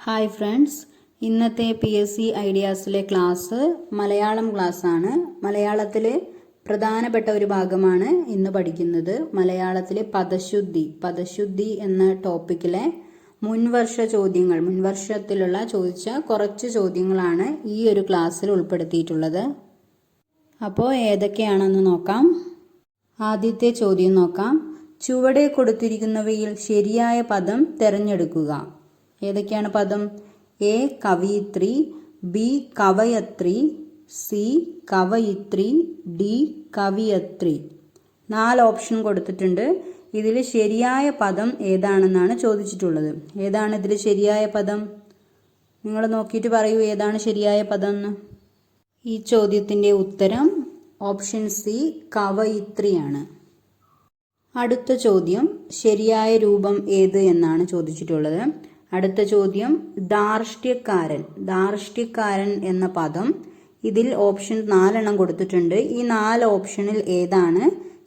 Hi friends, ഇന്നത്തെ PSC ഐഡിയാസിലെ class Malayalam ക്ലാസ്സാണ്. മലയാളത്തിലെ പ്രധാനപ്പെട്ട ഒരു ഭാഗമാണ് ഇന്ന് പഠിക്കുന്നത്. മലയാളത്തിലെ പദശുദ്ധി എന്ന ടോപ്പിക്കിലെ മുൻവർഷത്തിലുള്ള ചോദിച്ച കുറച്ച് ചോദ്യങ്ങളാണ് ഈ ഒരു ക്ലാസ്സിൽ ഉൾപ്പെടുത്തിയിട്ടുള്ളത്. അപ്പോൾ ഏതൊക്കെയാണെന്ന് നോക്കാം. ആദ്യത്തെ ചോദ്യം നോക്കാം. ചുവടെ കൊടുത്തിരിക്കുന്നവയിൽ ശരിയായ പദം തിരഞ്ഞെടുക്കുക. ഏതൊക്കെയാണ് പദം? എ കവയിത്രി, ബി കവയത്രി, സി കവയിത്രി, ഡി കവിയത്രി. 4 ഓപ്ഷൻ കൊടുത്തിട്ടുണ്ട്. ഇതിൽ ശരിയായ പദം ഏതാണെന്നാണ് ചോദിച്ചിട്ടുള്ളത്. ഏതാണ് ഇതിൽ ശരിയായ പദം? നിങ്ങൾ നോക്കിയിട്ട് പറയൂ, ഏതാണ് ശരിയായ പദം എന്ന്. ഈ ചോദ്യത്തിൻ്റെ ഉത്തരം ഓപ്ഷൻ സി കവയിത്രിയാണ്. അടുത്ത ചോദ്യം ശരിയായ രൂപം ഏത് എന്നാണ് ചോദിച്ചിട്ടുള്ളത്. അടുത്ത ചോദ്യം ധാർഷ്ട്യക്കാരൻ എന്ന പദം. ഇതിൽ ഓപ്ഷൻ 4 കൊടുത്തിട്ടുണ്ട്. ഈ 4 ഓപ്ഷനിൽ ഏതാണ്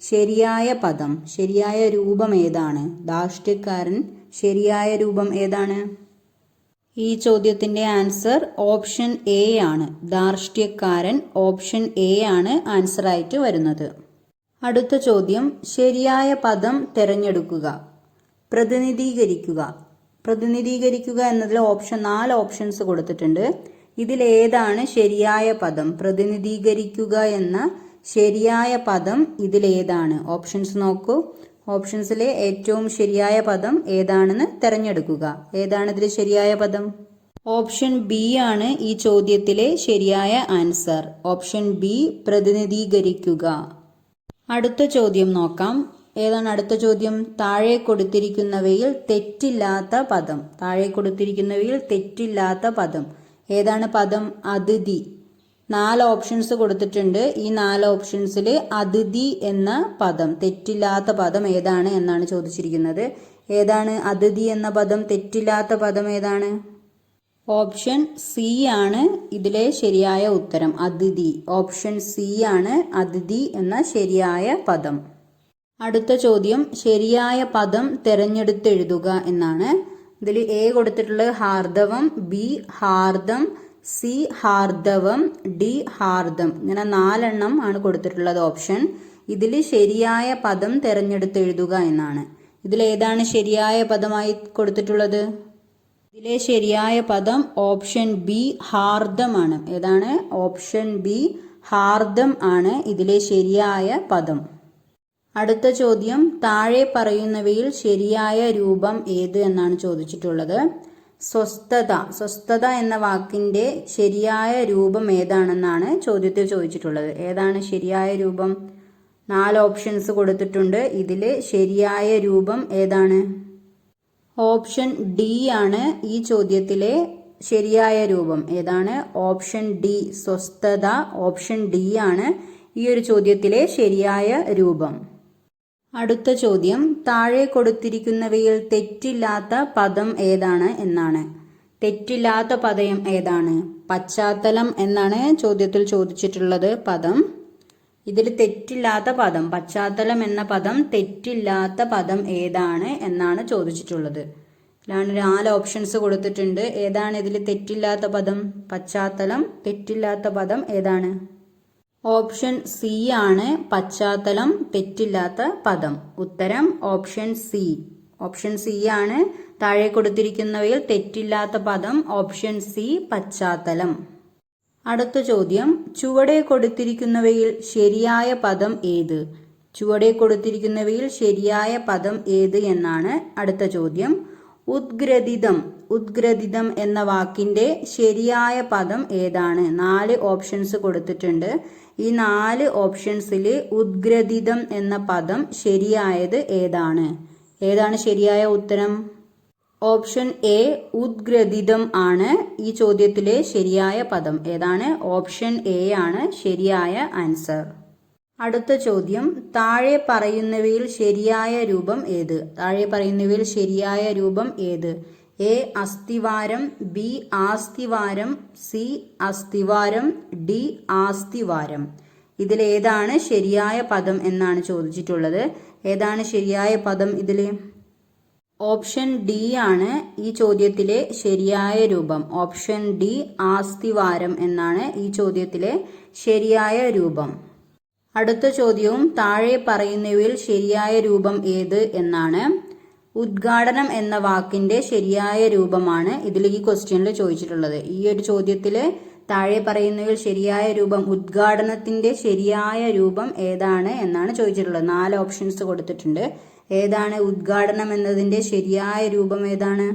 ശരിയായ പദം? ശരിയായ രൂപം ഏതാണ്? ധാർഷ്ട്യക്കാരൻ ശരിയായ രൂപം ഏതാണ്? ഈ ചോദ്യത്തിന്റെ ആൻസർ ഓപ്ഷൻ എ ആണ്. ധാർഷ്ട്യക്കാരൻ ഓപ്ഷൻ എ ആണ് ആൻസർ ആയിട്ട് വരുന്നത്. അടുത്ത ചോദ്യം ശരിയായ പദം തിരഞ്ഞെടുക്കുക. പ്രതിനിധീകരിക്കുക എന്നതിൽ 4 ഓപ്ഷൻസ് കൊടുത്തിട്ടുണ്ട്. ഇതിൽ ഏതാണ് ശരിയായ പദം? പ്രതിനിധീകരിക്കുക എന്ന ശരിയായ പദം ഇതിലേതാണ്? ഓപ്ഷൻസ് നോക്കൂ. ഓപ്ഷൻസിലെ ഏറ്റവും ശരിയായ പദം ഏതാണെന്ന് തിരഞ്ഞെടുക്കുക. ഏതാണ് ഇതിൽ ശരിയായ പദം? ഓപ്ഷൻ ബി ആണ് ഈ ചോദ്യത്തിലെ ശരിയായ ആൻസർ. Option B പ്രതിനിധീകരിക്കുക. അടുത്ത ചോദ്യം നോക്കാം. ഏതാണ് അടുത്ത ചോദ്യം? താഴെ കൊടുത്തിരിക്കുന്നവയിൽ തെറ്റില്ലാത്ത പദം. ഏതാണ് പദം? അതിഥി. 4 ഓപ്ഷൻസ് കൊടുത്തിട്ടുണ്ട്. ഈ 4 ഓപ്ഷൻസിൽ അതിഥി എന്ന പദം, തെറ്റില്ലാത്ത പദം ഏതാണ് എന്നാണ് ചോദിച്ചിരിക്കുന്നത്. ഏതാണ് അതിഥി എന്ന പദം? തെറ്റില്ലാത്ത പദം ഏതാണ്? ഓപ്ഷൻ സി ആണ് ഇതിലെ ശരിയായ ഉത്തരം. അതിഥി. ഓപ്ഷൻ സി ആണ് അതിഥി എന്ന ശരിയായ പദം. അടുത്ത ചോദ്യം ശരിയായ പദം തിരഞ്ഞെടുത്തെഴുതുക എന്നാണ്. ഇതിൽ എ കൊടുത്തിട്ടുള്ളത് ഹാർദവം, ബി ഹാർദം, സി ഹാർദവം, ഡി ഹാർദം. ഇങ്ങനെ 4 ആണ് കൊടുത്തിട്ടുള്ളത് ഓപ്ഷൻ. ഇതിൽ ശരിയായ പദം തിരഞ്ഞെടുത്തെഴുതുക എന്നാണ്. ഇതിൽ ഏതാണ് ശരിയായ പദമായി കൊടുത്തിട്ടുള്ളത്? ഇതിലെ ശരിയായ പദം ഓപ്ഷൻ ബി ഹാർദമാണ്. ഏതാണ്? ഓപ്ഷൻ ബി ഹാർദം ആണ് ഇതിലെ ശരിയായ പദം. അടുത്ത ചോദ്യം താഴെ പറയുന്നവയിൽ ശരിയായ രൂപം ഏത് എന്നാണ് ചോദിച്ചിട്ടുള്ളത്. സ്വസ്ഥത എന്ന വാക്കിന്റെ ശരിയായ രൂപം ഏതാണെന്നാണ് ചോദ്യത്തിൽ ചോദിച്ചിട്ടുള്ളത്. ഏതാണ് ശരിയായ രൂപം? 4 ഓപ്ഷൻസ് കൊടുത്തിട്ടുണ്ട്. ഇതിൽ ശരിയായ രൂപം ഏതാണ്? ഓപ്ഷൻ ഡി ആണ് ഈ ചോദ്യത്തിലെ ശരിയായ രൂപം. ഏതാണ്? ഓപ്ഷൻ ഡി സ്വസ്ഥത. ഓപ്ഷൻ ഡി ആണ് ഈ ഒരു ചോദ്യത്തിലെ ശരിയായ രൂപം. അടുത്ത ചോദ്യം താഴെ കൊടുത്തിരിക്കുന്നവയിൽ തെറ്റില്ലാത്ത പദം ഏതാണ് എന്നാണ്. തെറ്റില്ലാത്ത പദം ഏതാണ്? പശ്ചാത്തലം എന്നാണ് ചോദ്യത്തിൽ ചോദിച്ചിട്ടുള്ളത് പദം. ഇതിൽ തെറ്റില്ലാത്ത പദം, പശ്ചാത്തലം എന്ന പദം തെറ്റില്ലാത്ത പദം ഏതാണ് എന്നാണ് ചോദിച്ചിട്ടുള്ളത്. 4 ഓപ്ഷൻസ് കൊടുത്തിട്ടുണ്ട്. ഏതാണ് ഇതിൽ തെറ്റില്ലാത്ത പദം? പശ്ചാത്തലം. തെറ്റില്ലാത്ത പദം ഏതാണ്? ഓപ്ഷൻ സി ആണ് പശ്ചാത്തലം തെറ്റില്ലാത്ത പദം. ഉത്തരം ഓപ്ഷൻ സി. ഓപ്ഷൻ സി ആണ് താഴെ കൊടുത്തിരിക്കുന്നവയിൽ തെറ്റില്ലാത്ത പദം. ഓപ്ഷൻ സി പശ്ചാത്തലം. അടുത്ത ചോദ്യം ചുവടെ കൊടുത്തിരിക്കുന്നവയിൽ ശരിയായ പദം ഏത്? ചുവടെ കൊടുത്തിരിക്കുന്നവയിൽ ശരിയായ പദം ഏത് എന്നാണ് അടുത്ത ചോദ്യം. ഉദ്ഗ്രഥിതം എന്ന വാക്കിന്റെ ശരിയായ പദം ഏതാണ്? 4 ഓപ്ഷൻസ് കൊടുത്തിട്ടുണ്ട്. ഈ 4 ഓപ്ഷൻസിൽ ഉദ്ഗ്രഥിതം എന്ന പദം ശരിയായത് ഏതാണ്? ഏതാണ് ശരിയായ ഉത്തരം? ഓപ്ഷൻ എ ഉദ്ഗ്രഥിതം ആണ് ഈ ചോദ്യത്തിലെ ശരിയായ പദം. ഏതാണ്? ഓപ്ഷൻ എ ആണ് ശരിയായ ആൻസർ. അടുത്ത ചോദ്യം താഴെ പറയുന്നവയിൽ ശരിയായ രൂപം ഏത്? താഴെ പറയുന്നവയിൽ ശരിയായ രൂപം ഏത്? എ അസ്ഥിവാരം, ബി ആസ്തിവാരം, സി അസ്ഥിവാരം, ഡി ആസ്തിവാരം. ഇതിലേതാണ് ശരിയായ പദം എന്നാണ് ചോദിച്ചിട്ടുള്ളത്. ഏതാണ് ശരിയായ പദം ഇതിൽ? ഓപ്ഷൻ ഡി ആണ് ഈ ചോദ്യത്തിലെ ശരിയായ രൂപം. ഓപ്ഷൻ ഡി ആസ്തിവാരം എന്നാണ് ഈ ചോദ്യത്തിലെ ശരിയായ രൂപം. അടുത്ത ചോദ്യവും താഴെ പറയുന്നവയിൽ ശരിയായ രൂപം ഏത് എന്നാണ്. ഉദ്ഘാടനം എന്ന വാക്കിന്റെ ശരിയായ രൂപമാണ് ഇതിൽ ഈ ക്വസ്റ്റ്യനിൽ ചോദിച്ചിട്ടുള്ളത്. ഈ ഒരു ചോദ്യത്തിൽ താഴെ പറയുന്നവയിൽ ശരിയായ രൂപം, ഉദ്ഘാടനത്തിന്റെ ശരിയായ രൂപം ഏതാണ് എന്നാണ് ചോദിച്ചിട്ടുള്ളത്. 4 ഓപ്ഷൻസ് കൊടുത്തിട്ടുണ്ട്. ഏതാണ് ഉദ്ഘാടനം എന്നതിന്റെ ശരിയായ രൂപം ഏതാണ്?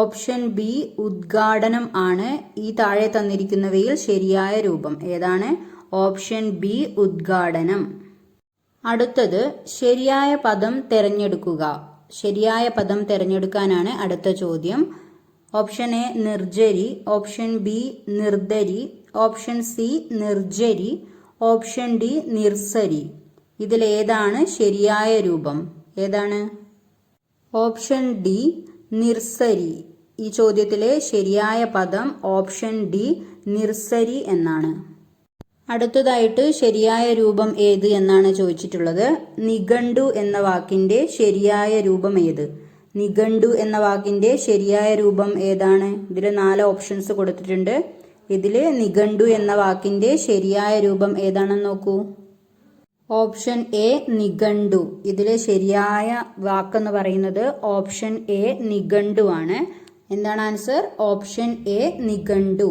ഓപ്ഷൻ ബി ഉദ്ഘാടനം ആണ് ഈ താഴെ തന്നിരിക്കുന്നവയിൽ ശരിയായ രൂപം. ഏതാണ്? ഓപ്ഷൻ ബി ഉദ്ഘാടനം. അടുത്തത് ശരിയായ പദം തിരഞ്ഞെടുക്കുക. ശരിയായ പദം തിരഞ്ഞെടുക്കാനാണ് അടുത്ത ചോദ്യം. ഓപ്ഷൻ എ നിർജ്ജരി, ഓപ്ഷൻ ബി നിർദ്ധരി, ഓപ്ഷൻ സി നിർജ്ജരി, ഓപ്ഷൻ ഡി നിർസരി. ഇതിലേതാണ് ശരിയായ രൂപം? ഏതാണ്? ഓപ്ഷൻ ഡി നിർസരി. ഈ ചോദ്യത്തിലെ ശരിയായ പദം ഓപ്ഷൻ ഡി നിർസരി എന്നാണ്. അടുത്തതായിട്ട് ശരിയായ രൂപം ഏത് എന്നാണ് ചോദിച്ചിട്ടുള്ളത്. നിഘണ്ടു എന്ന വാക്കിന്റെ ശരിയായ രൂപം ഏത്? നിഘണ്ടു എന്ന വാക്കിന്റെ ശരിയായ രൂപം ഏതാണ്? ഇതിൽ 4 ഓപ്ഷൻസ് കൊടുത്തിട്ടുണ്ട്. ഇതില് നിഘണ്ടു എന്ന വാക്കിന്റെ ശരിയായ രൂപം ഏതാണെന്ന് നോക്കൂ. ഓപ്ഷൻ എ നിഘണ്ടു. ഇതിലെ ശരിയായ വാക്കെന്ന് പറയുന്നത് ഓപ്ഷൻ എ നിഘണ്ടു ആണ്. എന്താണ് ആൻസർ? ഓപ്ഷൻ എ നിഘണ്ടു.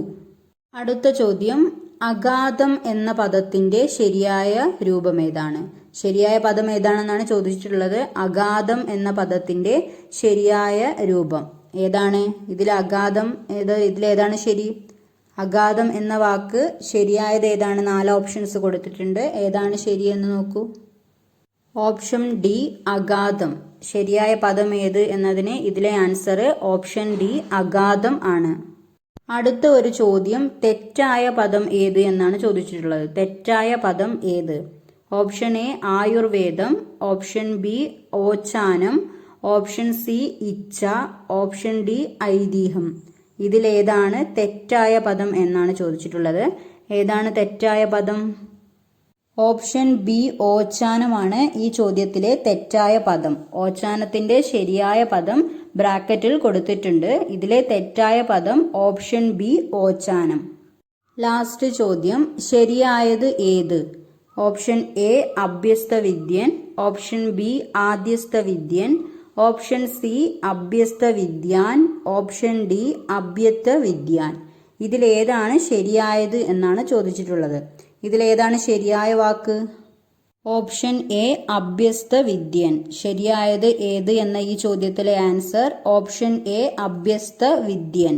അടുത്ത ചോദ്യം, അഗാധം എന്ന പദത്തിന്റെ ശരിയായ രൂപം ഏതാണ്? ശരിയായ പദം ഏതാണെന്നാണ് ചോദിച്ചിട്ടുള്ളത്. അഗാധം എന്ന പദത്തിന്റെ ശരിയായ രൂപം ഏതാണ്? ഇതിൽ അഗാധം ഇതിലേതാണ് ശരി? അഗാധം എന്ന വാക്ക് ശരിയായത് ഏതാണ്? 4 ഓപ്ഷൻസ് കൊടുത്തിട്ടുണ്ട്. ഏതാണ് ശരിയെന്ന് നോക്കൂ. ഓപ്ഷൻ ഡി അഗാധം. ശരിയായ പദം ഏത് എന്നതിന് ഇതിലെ ആൻസർ ഓപ്ഷൻ ഡി അഗാധം ആണ്. അടുത്ത ഒരു ചോദ്യം, തെറ്റായ പദം ഏത് എന്നാണ് ചോദിച്ചിട്ടുള്ളത്. തെറ്റായ പദം ഏത്? ഓപ്ഷൻ എ ആയുർവേദം, ഓപ്ഷൻ ബി ഓച്ചാനം, ഓപ്ഷൻ സി ഇച്ഛ, ഓപ്ഷൻ ഡി ഐതിഹ്യം. ഇതിലേതാണ് തെറ്റായ പദം എന്നാണ് ചോദിച്ചിട്ടുള്ളത്. ഏതാണ് തെറ്റായ പദം? ഓപ്ഷൻ ബി ഓച്ചാനമാണ് ഈ ചോദ്യത്തിലെ തെറ്റായ പദം. ഓച്ചാനത്തിന്റെ ശരിയായ പദം ബ്രാക്കറ്റിൽ കൊടുത്തിട്ടുണ്ട്. ഇതിലെ തെറ്റായ പദം ഓപ്ഷൻ ബി ഓച്ചാനം. ലാസ്റ്റ് ചോദ്യം, ശരിയായത് ഏത്? ഓപ്ഷൻ എ അഭ്യസ്ത വിദ്യൻ, ഓപ്ഷൻ ബി ആദ്യസ്ഥ വിദ്യൻ, ഓപ്ഷൻ സി അഭ്യസ്ത വിദ്യാൻ, ഓപ്ഷൻ ഡി അഭ്യസ്ത വിദ്യാൻ. ഇതിലേതാണ് ശരിയായത് എന്നാണ് ചോദിച്ചിട്ടുള്ളത്. ഇതിലേതാണ് ശരിയായ വാക്ക്? ഓപ്ഷൻ എ അഭ്യസ്ത വിദ്യൻ. ശരിയായത് ഏത് എന്ന ഈ ചോദ്യത്തിലെ ആൻസർ ഓപ്ഷൻ എ അഭ്യസ്ത വിദ്യൻ.